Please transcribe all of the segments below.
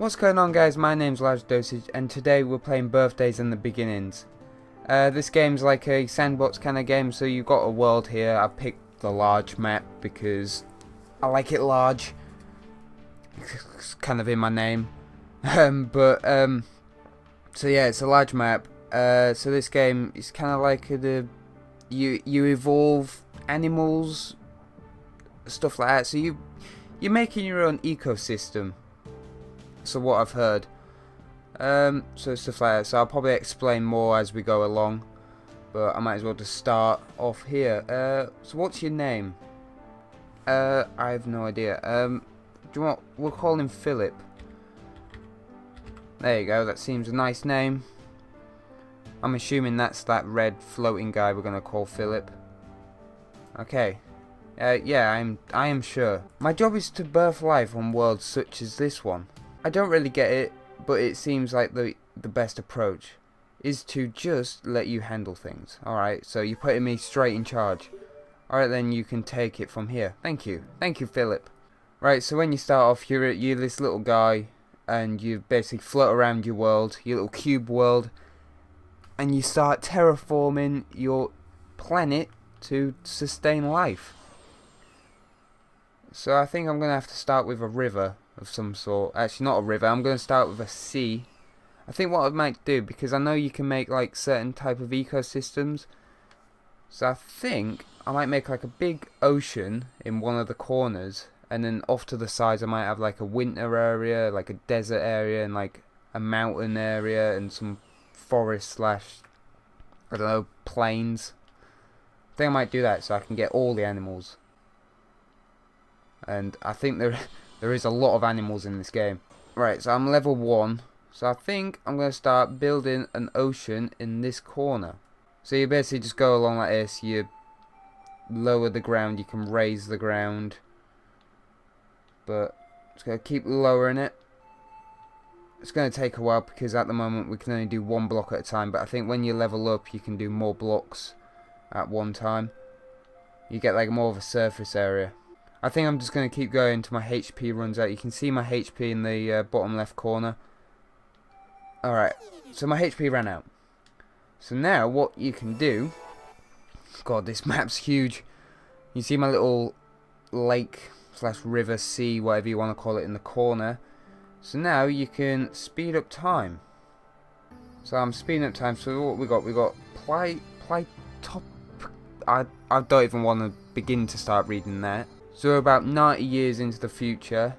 What's going on, guys? My name's Largedosage, and today we're playing Birthdays and the Beginnings. This game's like a sandbox kind of game, so you've got a world here. I picked the large map because I like it large. It's kind of in my name. So yeah, it's a large map. So this game is kind of like you evolve animals, stuff like that. So you're making your own ecosystem. So what I've heard. So stuff like that. So I'll probably explain more as we go along. But I might as well just start off here. So what's your name? I have no idea. Do you want? We'll call him Philip. There you go. That seems a nice name. I'm assuming that's that red floating guy we're gonna call Philip. Okay. Yeah, I am sure. My job is to birth life on worlds such as this one. I don't really get it, but it seems like the best approach is to just let you handle things. Alright, so you're putting me straight in charge. Alright, then you can take it from here. Thank you. Thank you, Philip. Right, so when you start off, you're this little guy, and you basically float around your world, your little cube world, and you start terraforming your planet to sustain life. So I think I'm going to have to start with a river of some sort. Actually, not a river. I'm going to start with a sea. I think what I might do, because I know you can make like certain type of ecosystems. So I think I might make like a big ocean in one of the corners. And then off to the sides I might have like a winter area, like a desert area, and like a mountain area, and some forest slash, I don't know, plains. I think I might do that so I can get all the animals. And I think there is a lot of animals in this game. Right, so I'm level 1. So I think I'm going to start building an ocean in this corner. So you basically just go along like this. You lower the ground, you can raise the ground. But just going to keep lowering it. It's going to take a while because at the moment we can only do one block at a time. But I think when you level up you can do more blocks at one time. You get like more of a surface area. I think I'm just going to keep going until my HP runs out. You can see my HP in the bottom left corner. Alright, so my HP ran out. So now what you can do... God, this map's huge. You see my little lake slash river, sea, whatever you want to call it, in the corner. So now you can speed up time. So I'm speeding up time. So what we got? We got top. I don't even want to begin to start reading that. So we're about 90 years into the future.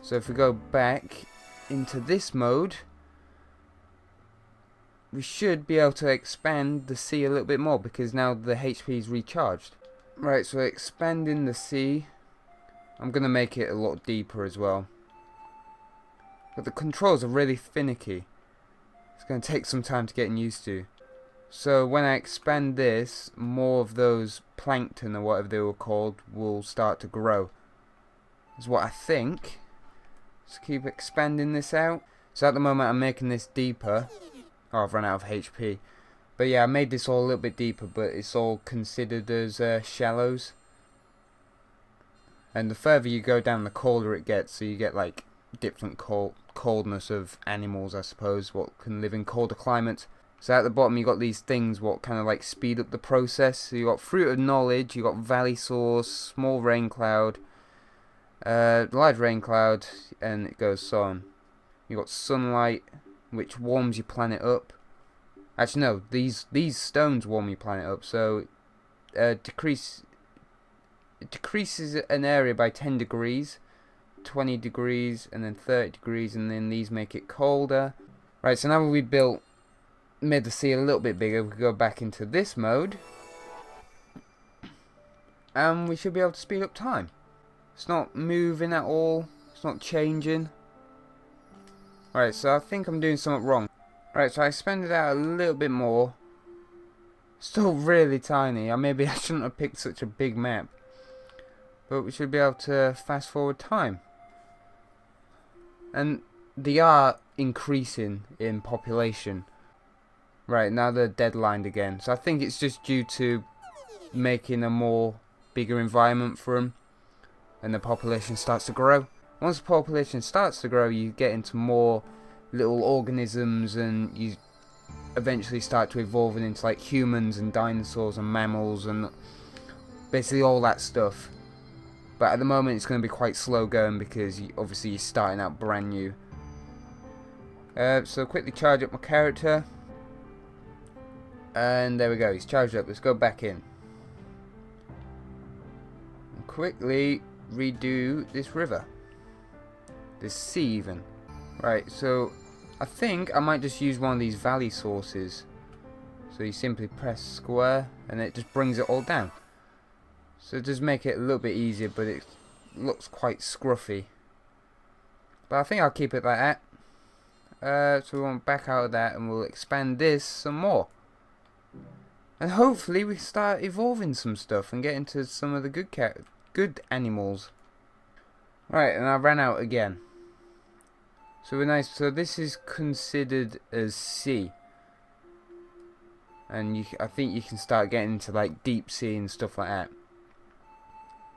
So if we go back into this mode, we should be able to expand the sea a little bit more because now the HP is recharged. Right, so expanding the sea. I'm going to make it a lot deeper as well. But the controls are really finicky. It's going to take some time to get used to. So when I expand this, more of those plankton or whatever they were called will start to grow. Is what I think. Just keep expanding this out. So at the moment I'm making this deeper. Oh, I've run out of HP. But yeah, I made this all a little bit deeper, but it's all considered as shallows. And the further you go down, the colder it gets. So you get like different coldness of animals, I suppose, what can live in colder climates. So at the bottom you got these things what kind of like speed up the process. So you got Fruit of Knowledge, you got Valley Source, Small Rain Cloud, Large Rain Cloud, and it goes so on. You got Sunlight, which warms your planet up. Actually no, these stones warm your planet up. So it decreases an area by 10 degrees, 20 degrees, and then 30 degrees, and then these make it colder. Right, so now we made the sea a little bit bigger, we can go back into this mode and we should be able to speed up time. It's not moving at all, it's not changing. Right, so I think I'm doing something wrong. Right, so I expanded out a little bit more. Still really tiny. Maybe I shouldn't have picked such a big map. But we should be able to fast forward time. And they are increasing in population. Right, now they're deadlined again. So I think it's just due to making a more bigger environment for them. And the population starts to grow. once the population starts to grow, you get into more little organisms, and you eventually start to evolve into like humans and dinosaurs and mammals and basically all that stuff. But at the moment it's going to be quite slow going because obviously you're starting out brand new. So quickly charge up my character. And there we go, he's charged up. Let's go back in. And quickly redo this river. This sea even. Right, so I think I might just use one of these valley sources. So you simply press square and it just brings it all down. So it does make it a little bit easier, but it looks quite scruffy. But I think I'll keep it like that. So we want back out of that and we'll expand this some more. And hopefully we start evolving some stuff and get into some of the good animals. Right, and I ran out again. So we're nice. So this is considered as sea. And I think you can start getting into like deep sea and stuff like that.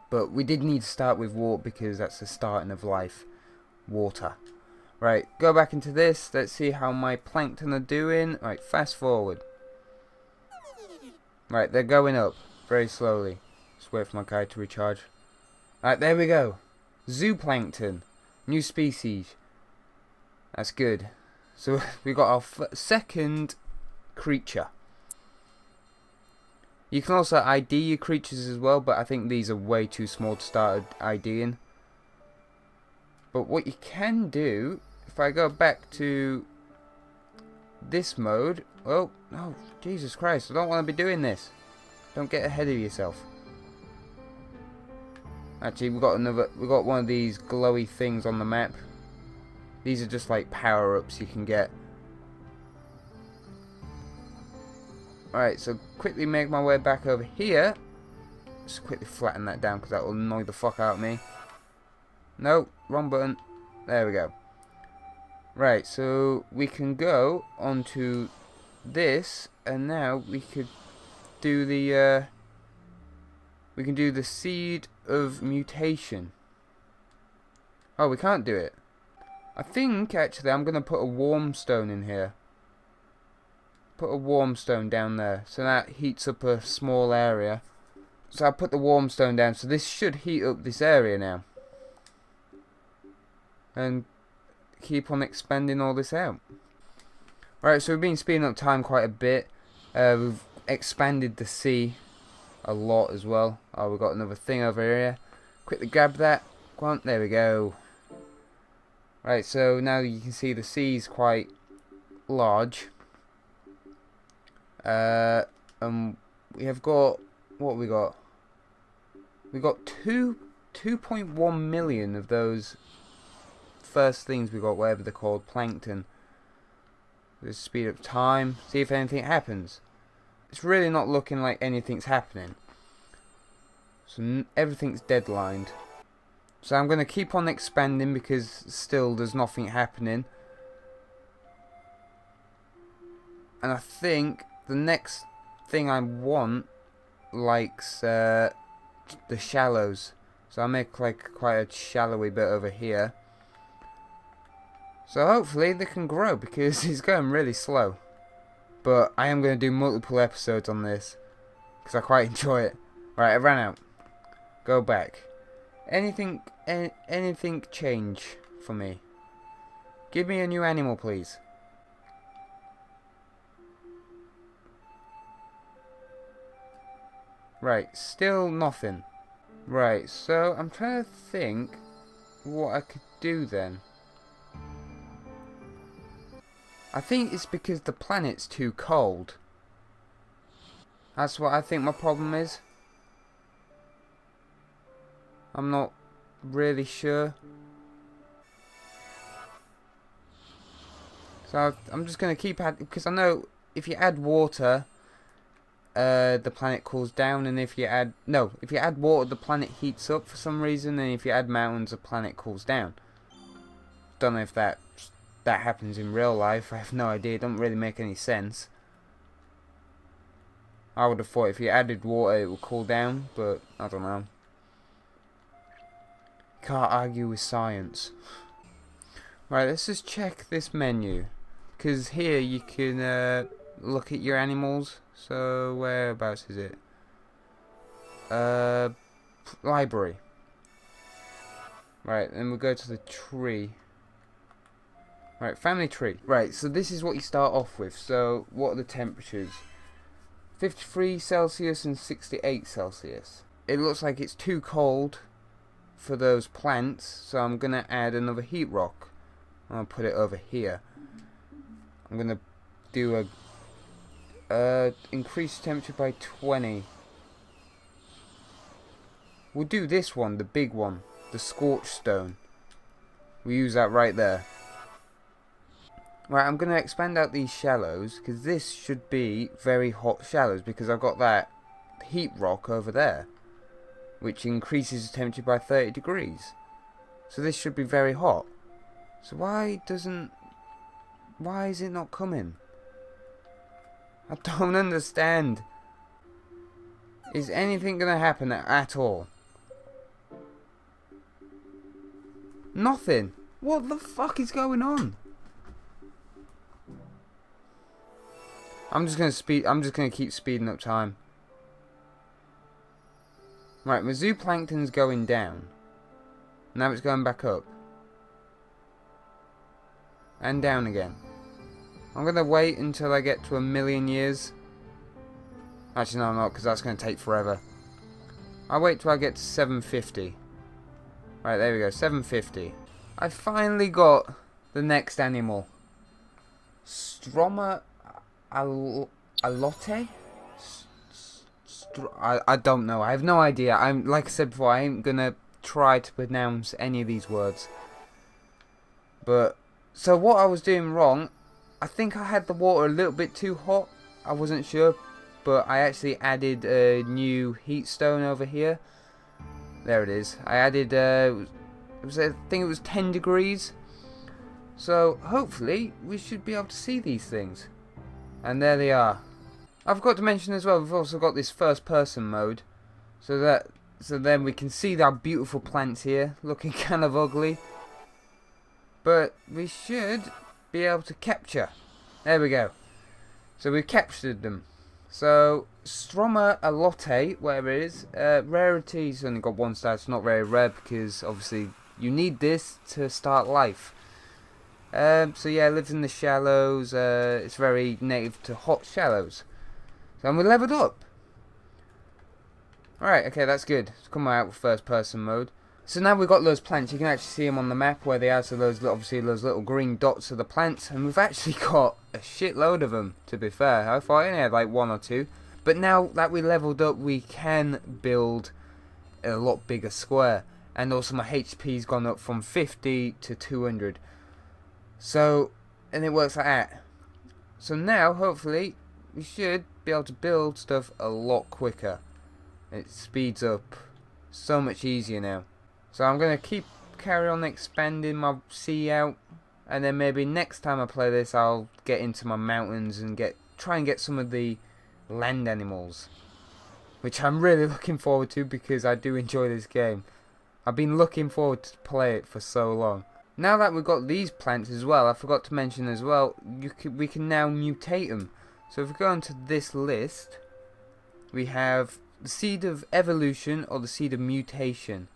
But we did need to start with water because that's the starting of life. Water. Right, go back into this. Let's see how my plankton are doing. Right, fast forward. Right, they're going up very slowly. Just wait for my guy to recharge. Right, there we go. Zooplankton. New species. That's good. So we got our second creature. You can also ID your creatures as well, but I think these are way too small to start IDing. But what you can do, if I go back to this mode, oh Jesus Christ, I don't want to be doing this. Don't get ahead of yourself. Actually, we got one of these glowy things on the map. These are just like power-ups you can get. Alright, so quickly make my way back over here. Just quickly flatten that down because that will annoy the fuck out of me. No, wrong button. There we go. Right, so we can go onto this, and now we could do the seed of mutation. Oh, we can't do it. I think actually I'm gonna put a warm stone in here. Put a warm stone down there, so that heats up a small area. So I'll put the warm stone down, so this should heat up this area now. And keep on expanding all this out. Right, so we've been speeding up time quite a bit. We've expanded the sea a lot as well. Oh, we've got another thing over here. Quickly grab that. Go on, there we go. Right, so now you can see the sea's quite large. We have got, what we got? We got 2.1 million of those first things we got, whatever they're called, plankton. Let's speed up time, see if anything happens. It's really not looking like anything's happening. So everything's deadlined. So I'm going to keep on expanding because still there's nothing happening. And I think the next thing I want likes the shallows. So I'll make like quite a shallowy bit over here. So hopefully they can grow because it's going really slow. But I am going to do multiple episodes on this because I quite enjoy it. Right, I ran out. Go back. Anything change for me? Give me a new animal, please. Right, still nothing. Right, so I'm trying to think what I could do then. I think it's because the planet's too cold. That's what I think my problem is. I'm not really sure. So I'm just going to keep adding, because I know if you add water, the planet cools down, and if you add water, the planet heats up for some reason, and if you add mountains, the planet cools down. Don't know if that happens in real life. I have no idea. It don't really make any sense. I would have thought if you added water, it would cool down, but I don't know. can't argue with science. Right, let's just check this menu. Because here you can look at your animals. So, whereabouts is it? Library. Right, then we'll go to the tree. Right, family tree. Right, so this is what you start off with. So, what are the temperatures? 53 Celsius and 68 Celsius. It looks like it's too cold for those plants, so I'm going to add another heat rock. I'll put it over here. I'm going to do a increase temperature by 20. We'll do this one, the big one, the scorched stone. We use that right there. Right, I'm going to expand out these shallows, because this should be very hot shallows, because I've got that heat rock over there, which increases the temperature by 30 degrees. So this should be very hot. So why is it not coming? I don't understand. Is anything going to happen at all? Nothing. What the fuck is going on? I'm just gonna keep speeding up time. Right, my zooplankton's going down. Now it's going back up. And down again. I'm gonna wait until I get to 1,000,000 years. Actually, no, I'm not, because that's gonna take forever. I'll wait till I get to 750. Right, there we go, 750. I finally got the next animal. Stroma alote? I don't know. I have no idea. Like I said before, I ain't gonna try to pronounce any of these words. But so what I was doing wrong, I think I had the water a little bit too hot. I wasn't sure, but I actually added a new heat stone over here. There it is. I added I think it was 10 degrees. So hopefully we should be able to see these things. And there they are. I forgot to mention as well, we've also got this first person mode. So then we can see our beautiful plants here, looking kind of ugly. But we should be able to capture. There we go. So we've captured them. So Stroma alote, whatever it is, rarity's only got 1 star. It's not very rare because obviously you need this to start life. So yeah, it lives in the shallows. It's very native to hot shallows. So we're leveled up. Alright, okay, that's good. Let's come out with first person mode. So now we've got those plants. You can actually see them on the map where they are. So those, obviously those little green dots are the plants. And we've actually got a shitload of them, to be fair. I thought I only had like 1 or 2. But now that we leveled up, we can build a lot bigger square. And also my HP's gone up from 50 to 200. So, and it works like that. So now, hopefully, we should be able to build stuff a lot quicker. It speeds up so much easier now. So I'm going to carry on expanding my sea out. And then maybe next time I play this, I'll get into my mountains and try and get some of the land animals. Which I'm really looking forward to because I do enjoy this game. I've been looking forward to play it for so long. Now that we've got these plants as well, I forgot to mention as well, we can now mutate them. So if we go onto this list, we have the seed of evolution or the seed of mutation.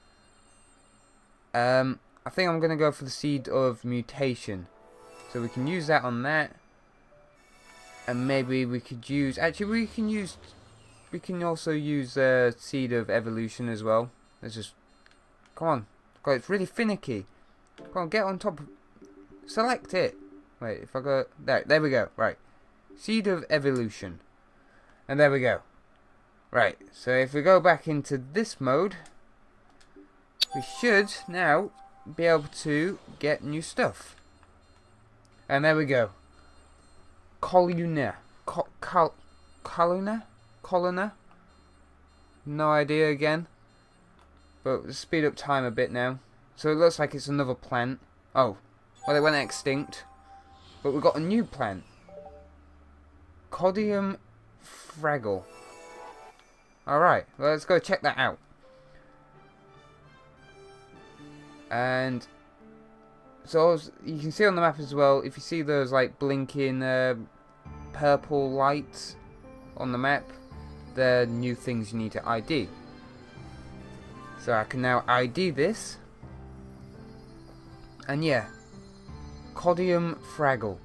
I think I'm going to go for the seed of mutation. So we can use that on that. And maybe we could use, actually we can also use seed of evolution as well. Let's just, come on. God, it's really finicky. Come on, get on top. Select it. Wait, if I go there we go. Right, seed of evolution, and there we go. Right, so if we go back into this mode, we should now be able to get new stuff. And there we go. Coluna, coluna. No idea again. But let's speed up time a bit now. So it looks like it's another plant. Oh, well, it went extinct. But we've got a new plant. Codium fragile. Alright, well, let's go check that out. And so you can see on the map as well, if you see those like blinking purple lights on the map, they're new things you need to ID. So I can now ID this. And yeah, Codium Fraggle.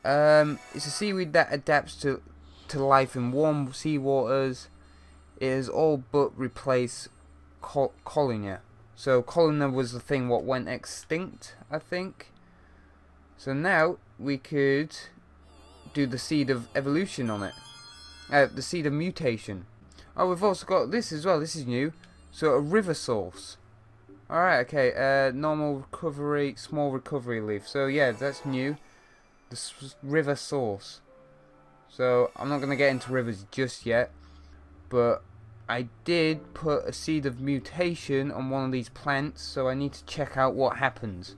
It's a seaweed that adapts to life in warm sea waters. It has all but replaced Collinia. So Collinia was the thing what went extinct, I think. So now we could do the seed of evolution on it. The seed of mutation. Oh, we've also got this as well. This is new. So a river source. Alright, okay. Normal recovery, small recovery leaf. So yeah, that's new. The river source. So I'm not going to get into rivers just yet. But I did put a seed of mutation on one of these plants. So I need to check out what happens.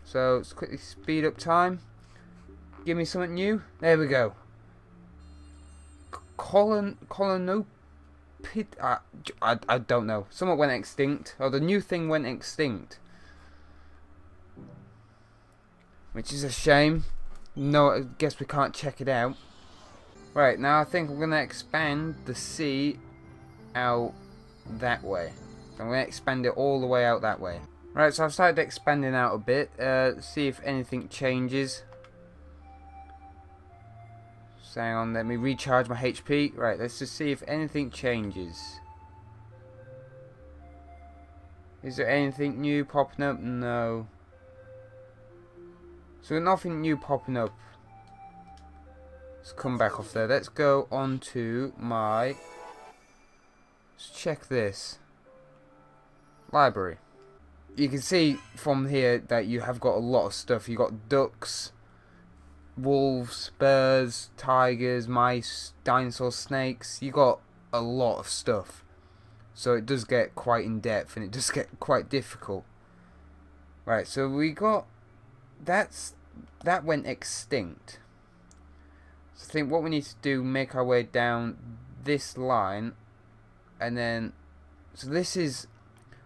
So let's quickly speed up time. Give me something new. There we go. Colonopid. I don't know. Somewhat went extinct. Oh, the new thing went extinct. Which is a shame. No, I guess we can't check it out. Right, now I think I'm going to expand the sea out that way. So I'm going to expand it all the way out that way. Right, so I've started expanding out a bit. See if anything changes. So hang on, let me recharge my HP. Right, let's just see if anything changes. Is there anything new popping up? No. So nothing new popping up. Let's come back off there. Let's go on to my... Let's check this. Library. You can see from here that you have got a lot of stuff. You got ducks, wolves, bears, tigers, mice, dinosaurs, snakes. You got a lot of stuff. So it does get quite in depth and it does get quite difficult. Right, so we got... That went extinct. So I think what we need to do, make our way down this line. And then... So this is...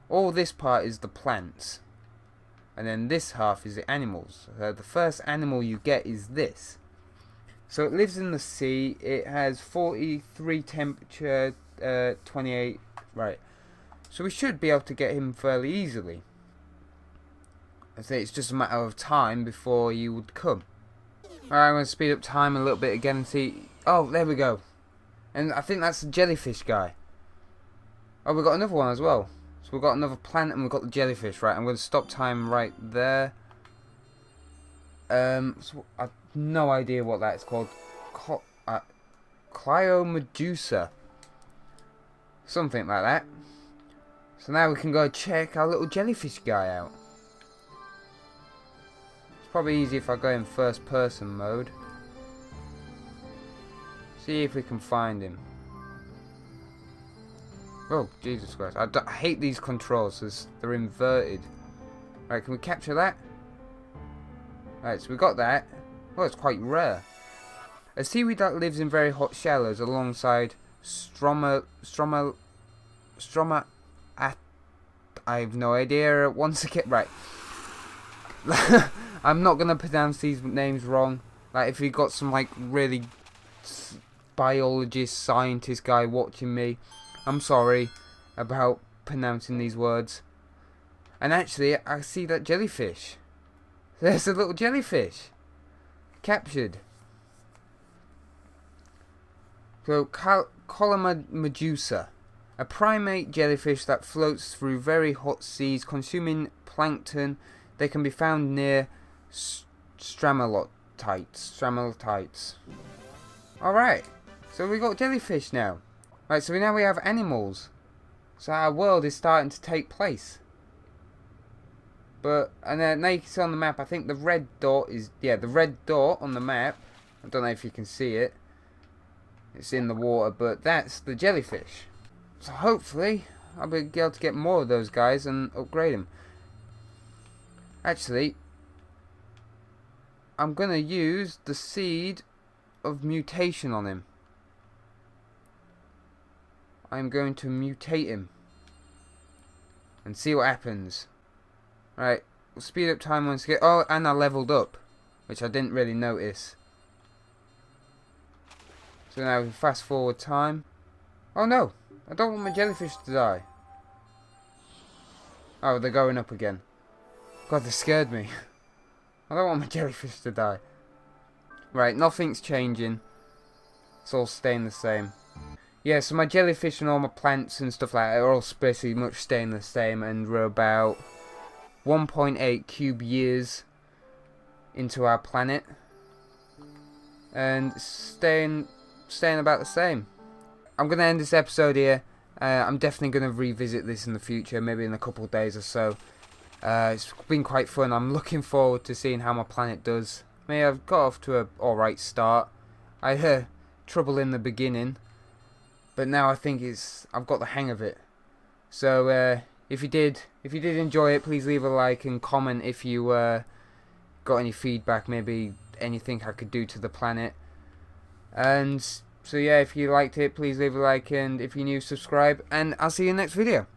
All this part is the plants. And then this half is the animals. The first animal you get is this. So it lives in the sea. It has 43 temperature, 28. Right. So we should be able to get him fairly easily. I think it's just a matter of time before you would come. Alright, I'm going to speed up time a little bit again and see. Oh, there we go. And I think that's the jellyfish guy. Oh, we've got another one as well. So we've got another plant and we've got the jellyfish. Right, I'm going to stop time right there. So I've no idea what that's called. Cliomedusa. Something like that. So now we can go check our little jellyfish guy out. It's probably easy if I go in first person mode. See if we can find him. Oh, Jesus Christ. I hate these controls because they're inverted. Right, can we capture that? Right, so we got that. Oh, it's quite rare. A seaweed that lives in very hot shallows alongside I have no idea. Once again, right. I'm not gonna pronounce these names wrong. Like, if you got some like really biologist, scientist guy watching me, I'm sorry about pronouncing these words. And actually, I see that jellyfish. There's a little jellyfish captured. So, Colomedusa, a primate jellyfish that floats through very hot seas, consuming plankton. They can be found near Stramatites. Alright, so we got jellyfish now. Right, so now we have animals. So our world is starting to take place. But, and then now you can see on the map, I think the red dot is, yeah, the red dot on the map. I don't know if you can see it. It's in the water, but that's the jellyfish. So hopefully, I'll be able to get more of those guys and upgrade them. Actually, I'm going to use the seed of mutation on him. I'm going to mutate him. and see what happens. Right, we'll speed up time once again. Oh, and I leveled up, which I didn't really notice. So now we fast forward time. Oh no, I don't want my jellyfish to die. Oh, they're going up again. God, they scared me. I don't want my jellyfish to die. Right, nothing's changing. It's all staying the same. Yeah, so my jellyfish and all my plants and stuff like that are all pretty much staying the same, and we're about 1.8 cube years into our planet. And staying about the same. I'm going to end this episode here. I'm definitely going to revisit this in the future, maybe in a couple of days or so. It's been quite fun. I'm looking forward to seeing how my planet does. I mean, I've got off to an alright start. I had trouble in the beginning, but now I think I've got the hang of it. So if you did enjoy it, please leave a like and comment if you got any feedback, maybe anything I could do to the planet. And so yeah, if you liked it, please leave a like, and if you're new, subscribe, and I'll see you in the next video.